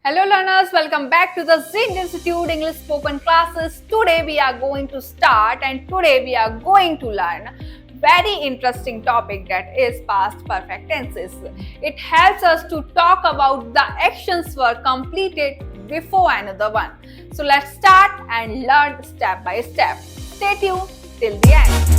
Hello learners, welcome back to the Zing Institute English spoken classes. Today we are going to start and today we are going to learn very interesting topic that is past perfect tenses. It helps us to talk about the actions were completed before another one. So let's start and learn step by step. Stay tuned till the end.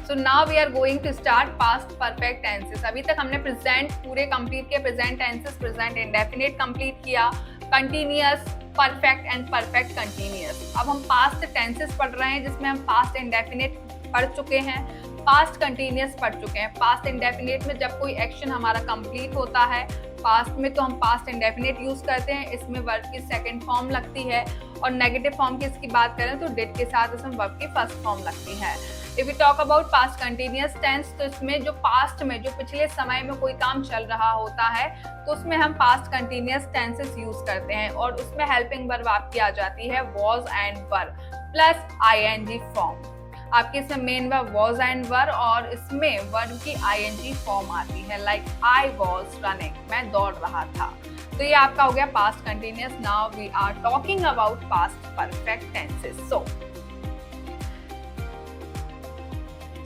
So now we are going to start past perfect tenses. अभी तक हमने present पूरे complete किए, present tenses, present indefinite complete किया, continuous, perfect and perfect continuous. अब हम past tenses पढ़ रहे हैं जिसमें हम पास्ट इंडेफिनिट पढ़ चुके हैं, पास्ट कंटिन्यूअस पढ़ चुके हैं. पास्ट इंडेफिनिट में जब कोई एक्शन हमारा कंप्लीट होता है पास्ट में तो हम पास्ट इंडेफिनिट यूज करते हैं. इसमें वर्ब की सेकंड फॉर्म लगती है और नेगेटिव फॉर्म की इसकी बात करें तो डिड के साथ इसमें वर्ब की फर्स्ट फॉर्म लगती है. If you talk about past continuous tense तो इसमें जो पास्ट में जो पिछले समय में कोई काम चल रहा होता है तो उसमें हम पास्ट कंटिन्यूअस टेंसेस यूज करते हैं और उसमें हेल्पिंग वर्ब आपकी आ जाती है was and were plus ING form. आपके इसमें main verb was and were और इसमें वर्ब की आईएनजी फॉर्म आती है लाइक आई वॉज रनिंग, मैं दौड़ रहा था. तो ये आपका हो गया past continuous. Now we are talking about past perfect tenses.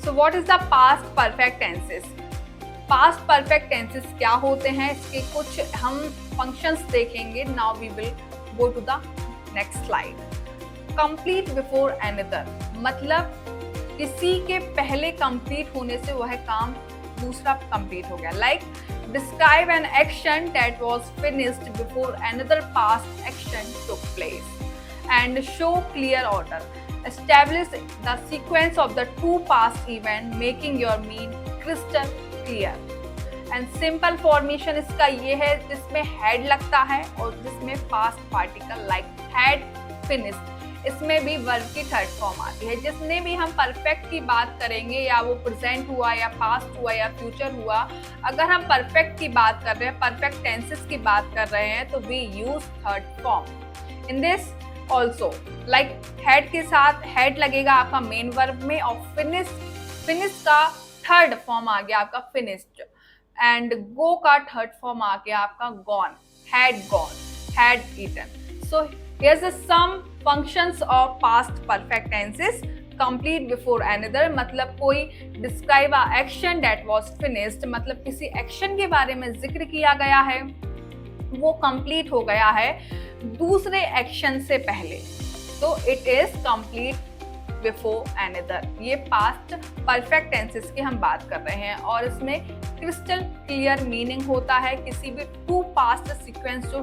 So what is the past perfect tenses? Past perfect tenses क्या होते हैं इसके कुछ हम functions देखेंगे. Now we will go to the next slide. Complete before another मतलब किसी के पहले complete होने से वह काम दूसरा complete हो गया. Like describe an action that was finished before another past action took place and show clear order. Establish the sequence of the two past events, making your mean crystal clear. And simple formation इसका ये है जिसमें head लगता है और जिसमें past particle like had finished. इसमें भी verb की थर्ड फॉर्म आती है. जिसने भी हम perfect की बात करेंगे या वो present हुआ या past हुआ या future हुआ, अगर हम perfect की बात कर रहे हैं, perfect tenses की बात कर रहे हैं तो we use third form. In this also like head के साथ हेड लगेगा आपका मेन वर्ब में और फिनिश का थर्ड फॉर्म आ गया आपका फिनिश्ड एंड गो का थर्ड फॉर्म आ गया आपका gone, had eaten. So here's the some functions of past perfect tenses. Complete before another मतलब कोई describe a action that was finished मतलब किसी एक्शन के बारे में जिक्र किया गया है वो कंप्लीट हो गया है दूसरे एक्शन से पहले तो it is complete before another. ये पास्ट परफेक्ट टेंसेस की हम बात कर रहे हैं और इसमें क्रिस्टल क्लियर मीनिंग होता है. किसी भी टू पास्ट सीक्वेंस जो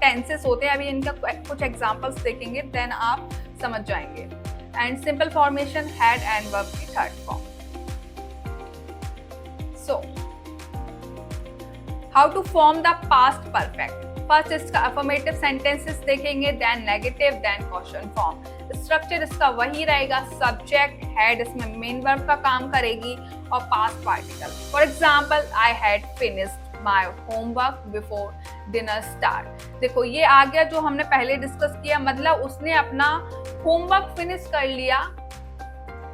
टेंसेस होते हैं अभी इनका कुछ एग्जांपल्स देखेंगे देन आप समझ जाएंगे. And simple formation had and verb की third form. So how to form the past perfect. First इसका अफर्मेटिव सेंटेंसेस देखेंगे then negative then question form. Structure इसका वही रहेगा. सब्जेक्ट हैड इसमें मेन वर्ब का काम करेगी और past particle. For example I had finished my homework before dinner start. देखो ये आ गया जो हमने पहले डिस्कस किया मतलब उसने अपना होमवर्क फिनिश कर लिया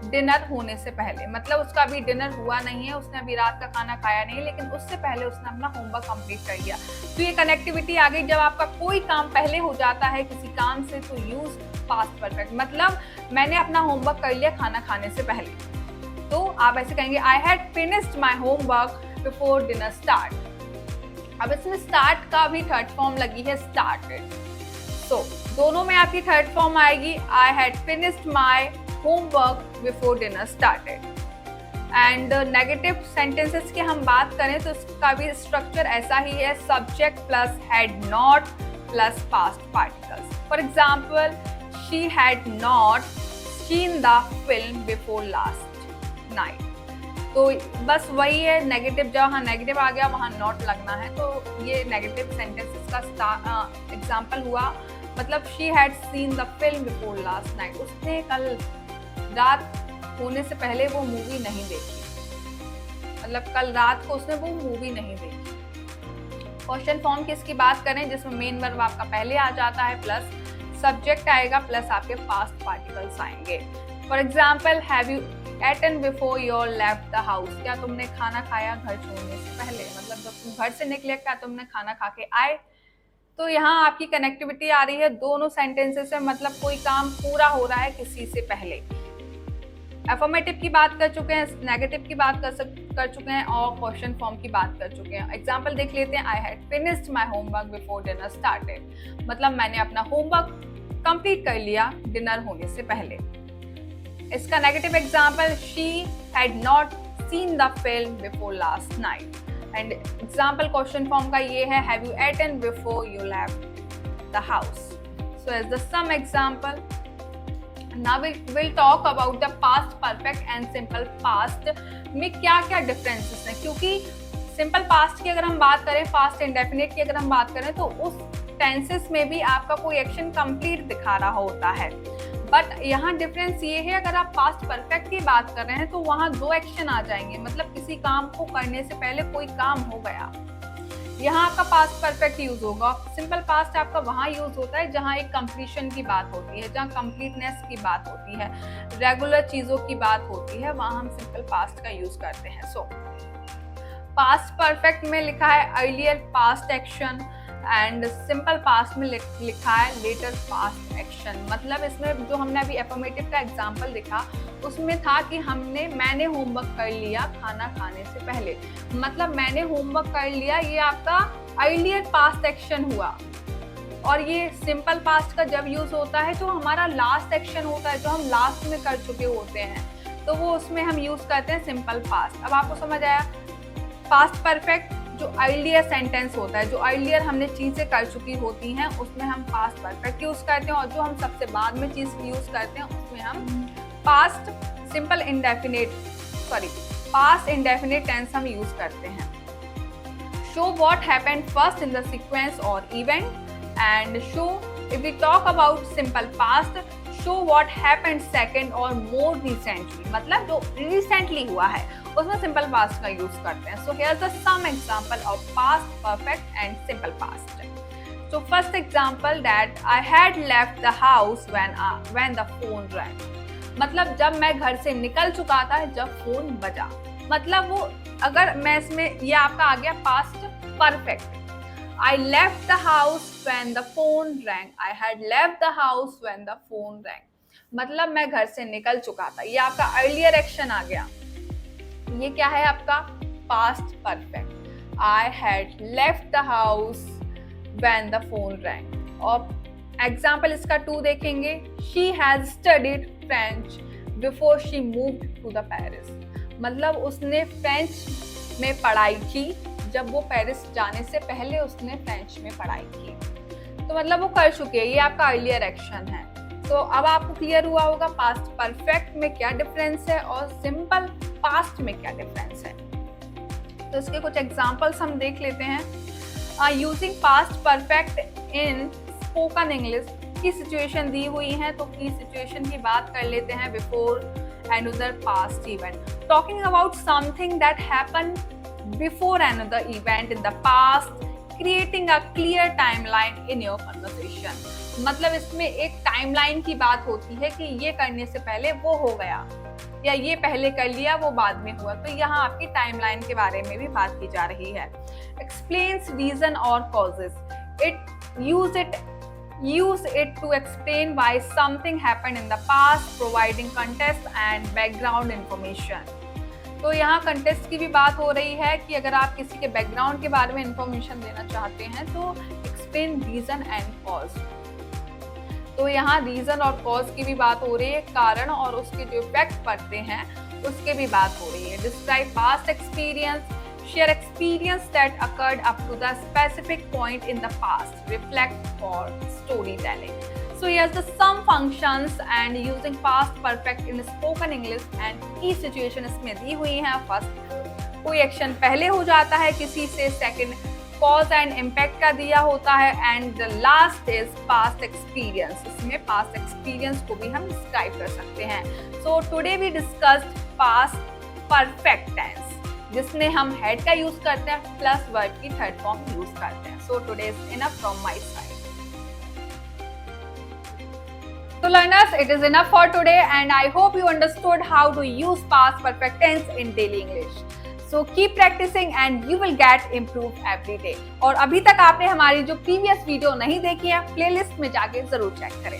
डिनर होने से पहले मतलब उसका अभी डिनर हुआ नहीं है, उसने अभी रात का खाना खाया नहीं लेकिन उससे पहले उसने अपना होमवर्क कंप्लीट कर लिया. तो ये कनेक्टिविटी आ गई. जब आपका कोई काम पहले हो जाता है किसी काम से तो यूज पास्ट परफेक्ट मतलब मैंने अपना होमवर्क कर लिया खाना खाने से पहले. तो आप ऐसे कहेंगे आई had finished my homework before dinner start. अब इसमें स्टार्ट का भी थर्ड फॉर्म लगी है स्टार्टेड. सो दोनों में आपकी थर्ड फॉर्म आएगी आई had finished my homework before dinner started. And negative sentences की हम बात करें तो इसका भी स्ट्रक्चर ऐसा ही है. Subject plus had not plus past particles. For example she had not seen the film before last night. तो बस वही है नेगेटिव. जहाँ नेगेटिव आ गया वहाँ नॉट लगना है. तो ये नेगेटिव सेंटेंसेस का एग्जाम्पल हुआ. मतलब she had seen the film before last night. उसने कल रात होने से पहले वो मूवी नहीं देखी मतलब कल रात को उसने वो मूवी नहीं देखी. क्वेश्चन फॉर्म की इसकी बात करें जिसमें मेन वर्ब आपका पहले आ जाता है प्लस सब्जेक्ट आएगा प्लस आपके पास्ट पार्टिकल्स आएंगे. For example have you eaten before you left the house? क्या तुमने खाना खाया घर छोड़ने से पहले? मतलब जब तुम घर से निकले क्या तुमने खाना खा के आए? तो यहाँ आपकी कनेक्टिविटी आ रही है दोनों सेंटेंसेस से, मतलब कोई काम पूरा हो रहा है किसी से पहले। अफर्मेटिव की बात कर चुके हैं, नेगेटिव की बात कर चुके हैं और क्वेश्चन फॉर्म की बात कर चुके हैं। एग्जाम्पल देख लेते हैं। आई had finished my homework before dinner started, मतलब मैंने अपना होमवर्क कंप्लीट कर लिया डिनर होने से पहले। इसका negative example, she had not seen the film before last night. And example question form का ये है, have you eaten before you left the house? So as the some example, now we'll talk about the past perfect and simple past में क्या क्या differences हैं, क्योंकि simple past की अगर हम बात करें, पास्ट इंडेफिनिट की अगर हम बात करें, तो उस टेंसेस में भी आपका कोई एक्शन कंप्लीट दिखा रहा होता है। बट यहाँ डिफरेंस ये है, अगर आप पास्ट परफेक्ट की बात कर रहे हैं तो वहाँ दो एक्शन आ जाएंगे, मतलब किसी काम को करने से पहले कोई काम हो गया, यहाँ आपका पास्ट परफेक्ट यूज होगा। सिंपल पास्ट आपका वहाँ यूज होता है जहाँ एक कंप्लीशन की बात होती है, जहाँ कंप्लीटनेस की बात होती है, रेगुलर चीजों की बात होती है, वहाँ हम सिंपल पास्ट का यूज करते हैं। सो पास्ट परफेक्ट में लिखा है earlier past action and simple past में लिखा है लेटर पास्ट एक्शन। मतलब इसमें जो हमने अभी अफर्मेटिव का एग्जांपल देखा उसमें था कि मैंने होमवर्क कर लिया खाना खाने से पहले, मतलब मैंने होमवर्क कर लिया, ये आपका अर्लियर पास्ट एक्शन हुआ। और ये सिंपल पास्ट का जब यूज होता है तो हमारा लास्ट एक्शन होता है, जो हम लास्ट में कर चुके होते हैं, तो वो उसमें हम यूज करते हैं सिंपल पास्ट। अब आपको समझ आया? पास्ट परफेक्ट जो अर्लियर सेंटेंस होता है, जो अर्लियर हमने चीजें कर चुकी होती हैं, उसमें हम पास्ट परफेक्ट यूज करते हैं, और जो हम सबसे बाद में चीज यूज करते हैं उसमें हम past simple indefinite past indefinite tense हम यूज करते हैं। Show what happened first in the sequence और event, and show if we talk about simple past, show what happened second और मोर रिसेंटली, मतलब जो रिसेंटली हुआ है उसमें सिंपल पास्ट का यूज करते हैं। So here is the some example of past perfect and simple past. So first example, that I had left the house when the phone rang, मतलब जब मैं घर से निकल चुका था जब फोन बजा, मतलब वो अगर मैं इसमें ये आपका आ गया past perfect. I left the house when the phone rang. I had left the house when the phone rang. मतलब मैं घर से निकल चुका था, ये आपका अर्लियर एक्शन आ गया। ये क्या है आपका past perfect. I had left the house when the phone rang. और एग्जाम्पल इसका 2 देखेंगे, she has studied French before she moved to the Paris. मतलब उसने फ्रेंच में पढ़ाई की, जब वो पेरिस जाने से पहले उसने फ्रेंच में पढ़ाई की, तो मतलब वो कर चुके हैं, ये आपका अर्लियर एक्शन है। तो अब आपको क्लियर हुआ होगा पास्ट परफेक्ट में क्या डिफरेंस है और सिंपल पास्ट में क्या डिफरेंस है। तो इसके कुछ एग्जांपल्स हम देख लेते हैं। Using past perfect in spoken English, की सिचुएशन दी हुई है, तो की सिचुएशन की बात कर लेते हैं। Before another past event, talking about something that happened before another event in the past, creating a clear timeline in your conversation. मतलब इसमें एक टाइमलाइन की बात होती है कि ये करने से पहले वो हो गया, या ये पहले कर लिया वो बाद में हुआ, तो यहाँ आपकी टाइमलाइन के बारे में भी बात की जा रही है। Explains reason or causes. Use it to explain why something happened in the past, providing context and background information. तो यहाँ कंटेस्ट की भी बात हो रही है कि अगर आप किसी के बैकग्राउंड के बारे में इंफॉर्मेशन देना चाहते हैं तो एक्सप्लेन रीजन एंड कॉज। तो यहाँ रीजन और कॉज की भी बात हो रही है, कारण और उसके जो इफेक्ट पड़ते हैं उसके भी बात हो रही है। Describe past experience, share experience that occurred up to the specific point in the past, reflect for storytelling. So here's the some functions and using past perfect in spoken English and key situation इसमें दी हुई हैं। First, कोई action पहले हो जाता है किसी से, सेकंड कॉज एंड इम्पैक्ट का दिया होता है, and the last is past experience, इसमें पास्ट एक्सपीरियंस को भी हम डिस्क्राइब कर सकते हैं। So today we discussed past perfect tense, जिसमें हम हैड का यूज करते हैं प्लस वर्ब की थर्ड फॉर्म यूज करते हैं। So today is enough from my side. So learners, it is enough for today and I hope you understood how to use past perfect tense in daily English. So keep practicing and you will get improve every day. और अभी तक आपने हमारी जो previous video नहीं देखी है, playlist में जाके जरूर चेक करें.